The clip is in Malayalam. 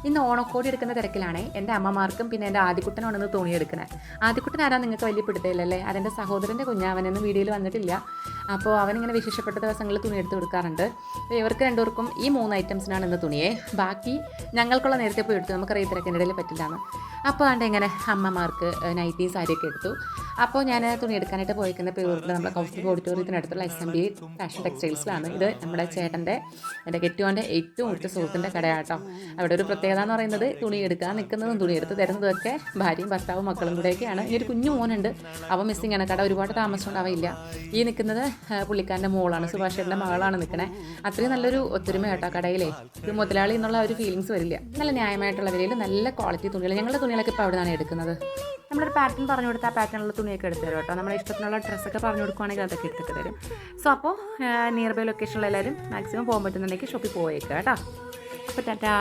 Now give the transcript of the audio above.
ഇന്ന് ഓണക്കോടി എടുക്കുന്ന തിരക്കിലാണേ. എൻ്റെ അമ്മമാർക്കും പിന്നെ എൻ്റെ ആദ്യക്കുട്ടനാണെന്ന് തുണിയെടുക്കണേ. ആദ്യക്കുട്ടൻ ആരാ നിങ്ങൾക്ക് വലിയ പിടുത്തമില്ലല്ലേ? അതെൻ്റെ സഹോദരൻ്റെ കുഞ്ഞാവനെന്ന് വീഡിയോയിൽ വന്നിട്ടില്ല. അപ്പോൾ അവനിങ്ങനെ വിശേഷപ്പെട്ട ദിവസങ്ങളിൽ തുണി എടുത്ത് കൊടുക്കാറുണ്ട്. ഇവർക്ക് രണ്ടുപേർക്കും ഈ 3 ഐറ്റംസിനാണ് ഇന്ന് തുണിയെ. ബാക്കി ഞങ്ങൾക്കുള്ള നേരത്തെ പോയി എടുത്തു, നമുക്കറിയാം തിരക്കിൻ്റെ ഇടയിൽ പറ്റില്ലാന്ന്. അപ്പോൾ ആണ്ട് ഇങ്ങനെ അമ്മമാർക്ക് നൈറ്റി സാരിയൊക്കെ എടുത്തു. അപ്പോൾ ഞാൻ തുണി എടുക്കാനായിട്ട് പോയിക്കുന്ന പേരുടെ നമ്മുടെ കൗൺസിൽ ഓഡിറ്റോറിയത്തിനടുത്തുള്ള SMB ഫാഷൻ ടെക്സ്റ്റൈൽസിലാണ്. ഇത് നമ്മുടെ ചേട്ടൻ്റെ എൻ്റെ കെറ്റുവാൻ്റെ ഏറ്റവും അടുത്ത സുഹൃത്തിൻ്റെ കടയാട്ടോ. അവിടെ ഒരു പ്രത്യേകത എന്ന് പറയുന്നത് തുണി എടുക്കാൻ നിൽക്കുന്നതും തുണി എടുത്ത് തരുന്നതൊക്കെ ഭാര്യയും ഭർത്താവും മക്കളും കൂടെയൊക്കെയാണ്. ഈ ഒരു കുഞ്ഞു മോനുണ്ട്, അവൻ മിസ്സിംഗ് ആണ്. കട ഒരുപാട് താമസിച്ചുണ്ടാവില്ല. ഈ നിൽക്കുന്നത് പുള്ളിക്കാരൻ്റെ മോളാണ്, സുഭാഷേട്ടൻ്റെ മകളാണ് നിൽക്കണേ. അത്രയും നല്ലൊരു ഒത്തൊരുമ കേട്ടോ കടയിലെ. ഇത് മുതലാളി എന്നുള്ള ഒരു ഫീലിങ്സ് വരില്ല. നല്ല ന്യായമായിട്ടുള്ള വിലയിൽ നല്ല ക്വാളിറ്റി തുണികൾ. ഞങ്ങളുടെ തുണികളൊക്കെ ഇപ്പോൾ അവിടെ നിന്നാണ് എടുക്കുന്നത്. നമ്മളൊരു പാറ്റേൺ പറഞ്ഞു കൊടുത്താൽ ആ പാറ്റേണിലുള്ള തുണിയൊക്കെ എടുത്ത് തരും കേട്ടോ. നമ്മുടെ ഇഷ്ടത്തിനുള്ള ഡ്രസ്സൊക്കെ പറഞ്ഞു കൊടുക്കുകയാണെങ്കിൽ അതൊക്കെ എടുത്തിട്ട് തരും. സോ അപ്പോൾ നിയർ ബൈ ലൊക്കേഷനിൽ എല്ലാവരും മാക്സിമം പോകാൻ പറ്റുന്നുണ്ടെങ്കിൽ ഷോപ്പിൽ പോയേക്കാം കേട്ടോ. അപ്പോൾ ടാറ്റാ.